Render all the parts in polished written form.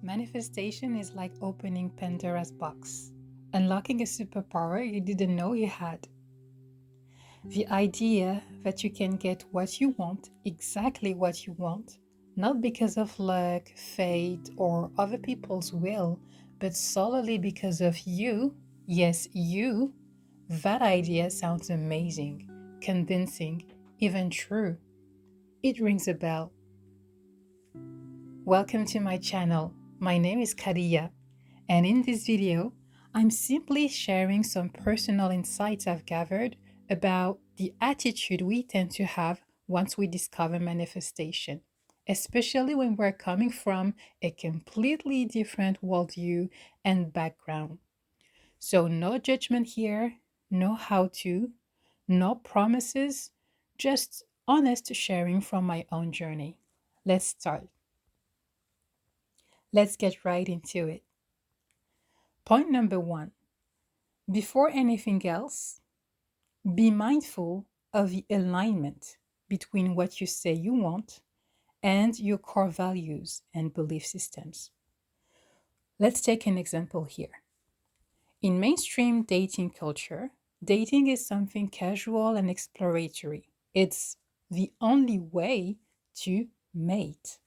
Manifestation is like opening Pandora's box, unlocking a superpower you didn't know you had. The idea that you can get what you want, exactly what you want, not because of luck, fate, or other people's will, but solely because of you, yes, you, that idea sounds amazing, convincing, even true. It rings a bell. Welcome to my channel. My name is Kadiya. And in this video, I'm simply sharing some personal insights I've gathered about the attitude we tend to have once we discover manifestation, especially when we're coming from a completely different worldview and background. So, no judgment here, no how to, no promises, just honest sharing from my own journey. Let's start. Let's get right into it. Point number one. Before anything else, be mindful of the alignment between what you say you want and your core values and belief systems. Let's take an example here. In mainstream dating culture, dating is something casual and exploratory. It's the only way to mate.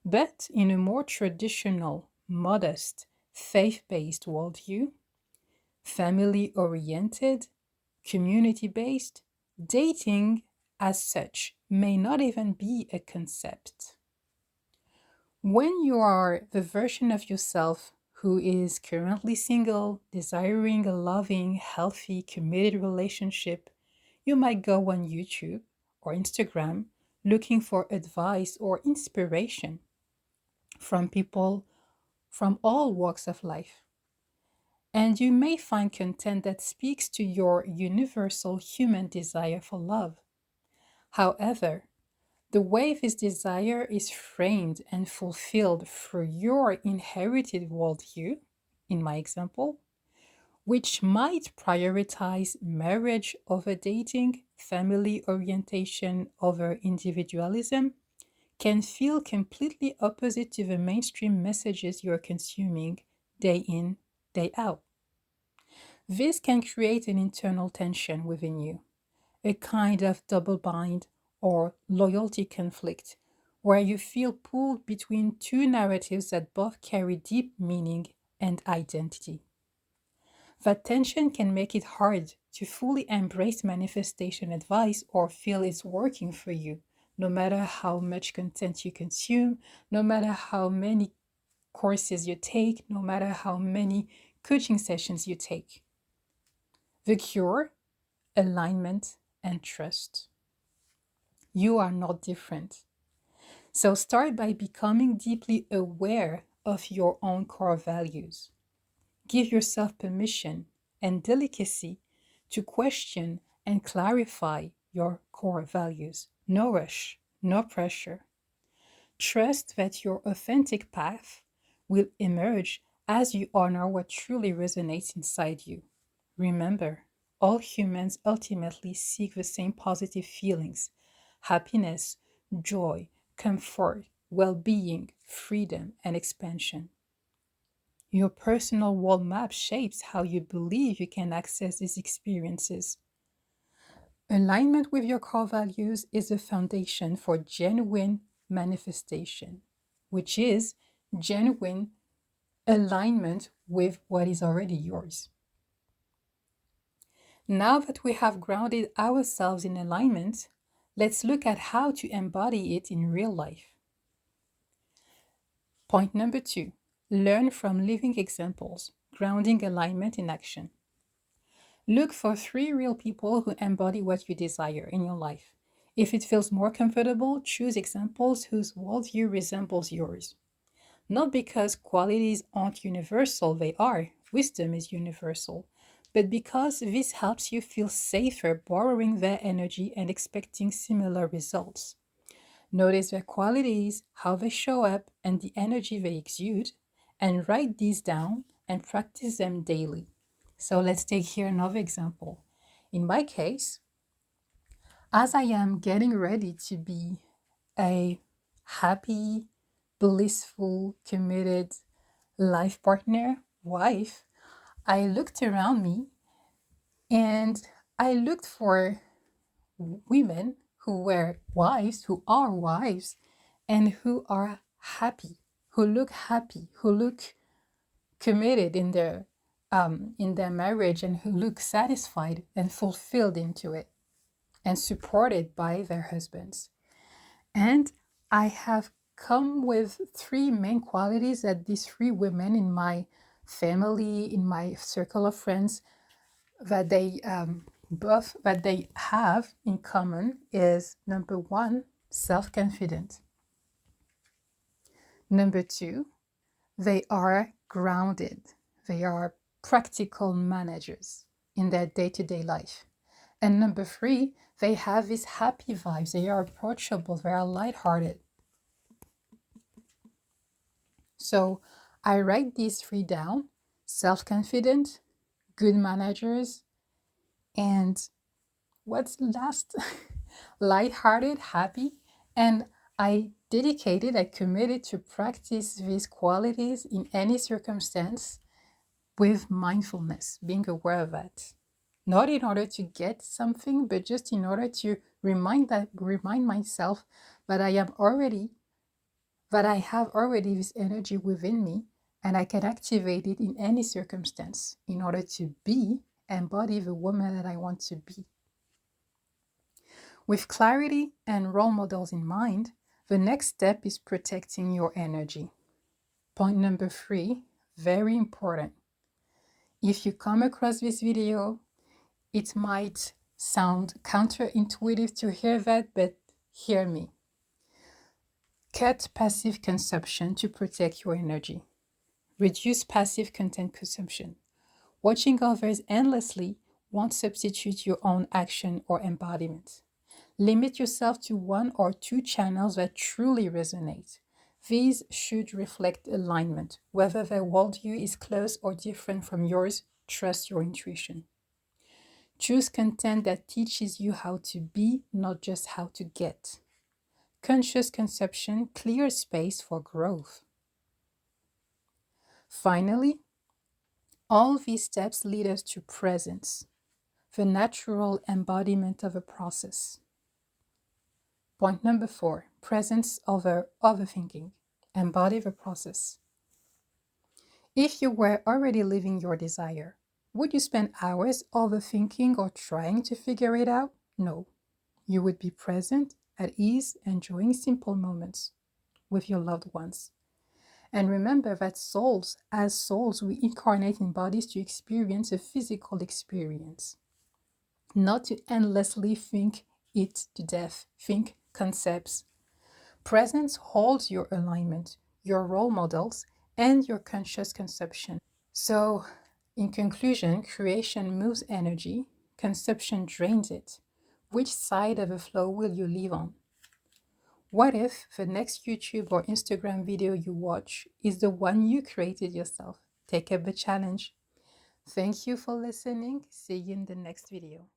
But in a more traditional, modest, faith based worldview, family oriented, community based, dating as such may not even be a concept. When you are the version of yourself who is currently single, desiring a loving, healthy, committed relationship, you might go on YouTube or Instagram looking for advice or inspiration from people from all walks of life. And you may find content that speaks to your universal human desire for love. However, the way this desire is framed and fulfilled through your inherited worldview, in my example, which might prioritize marriage over dating, family orientation over individualism, can feel completely opposite to the mainstream messages you're consuming day in, day out. This can create an internal tension within you, a kind of double bind or loyalty conflict, where you feel pulled between two narratives that both carry deep meaning and identity. That tension can make it hard to fully embrace manifestation advice or feel it's working for you, no matter how much content you consume, no matter how many courses you take, no matter how many coaching sessions you take. The cure: alignment and trust. You are not different. So start by becoming deeply aware of your own core values. Give yourself permission and delicacy to question and clarify your core values. No rush, no pressure. Trust that your authentic path will emerge as you honor what truly resonates inside you. Remember, all humans ultimately seek the same positive feelings: happiness, joy, comfort, well being, freedom, and expansion. Your personal world map shapes how you believe you can access these experiences. Alignment with your core values is the foundation for genuine manifestation, which is genuine alignment with what is already yours. Now that we have grounded ourselves in alignment, let's look at how to embody it in real life. Point number two: learn from living examples, grounding alignment in action. Look for three real people who embody what you desire in your life. If it feels more comfortable, choose examples whose worldview resembles yours. Not because qualities aren't universal, they are. Wisdom is universal. But because this helps you feel safer borrowing their energy and expecting similar results. Notice their qualities, how they show up, and the energy they exude, and write these down and practice them daily. So let's take here another example. In my case, as I am getting ready to be a happy, blissful, committed, life partner, wife, I looked around me and I looked for women who were wives, who are wives, and who are happy, who look happy, who look committed in their marriage, and who look satisfied and fulfilled into it, and supported by their husbands. And I have come with three main qualities that these three women in my family, in my circle of friends, that they have in common is: number one, self-confident. Number two, they are grounded. They are practical managers in their day-to-day life. And number three, they have these happy vibes. They are approachable. They are lighthearted. So I write these three down: self-confident, good managers, and what's last? Lighthearted, happy. And I committed to practice these qualities in any circumstance with mindfulness, being aware of that. Not in order to get something, but just in order to remind myself that I have already this energy within me, and I can activate it in any circumstance in order to embody the woman that I want to be. With clarity and role models in mind, the next step is protecting your energy. Point number 3, very important. If you come across this video, it might sound counterintuitive to hear that, but hear me. Cut passive consumption to protect your energy. Reduce passive content consumption. Watching others endlessly won't substitute your own action or embodiment. Limit yourself to 1 or 2 channels that truly resonate. These should reflect alignment. Whether their worldview is close or different from yours, trust your intuition. Choose content that teaches you how to be, not just how to get. Conscious consumption clears space for growth. Finally, all these steps lead us to presence, the natural embodiment of a process. Point number 4, presence over overthinking. Embody the process. If you were already living your desire, would you spend hours overthinking or trying to figure it out? No. You would be present, at ease, enjoying simple moments with your loved ones. And remember that as souls, we incarnate in bodies to experience a physical experience, not to endlessly think it to death, think concepts. Presence holds your alignment, your role models, and your conscious conception. So, in conclusion, creation moves energy, conception drains it. Which side of the flow will you live on? What if the next YouTube or Instagram video you watch is the one you created yourself? Take up the challenge. Thank you for listening. See you in the next video.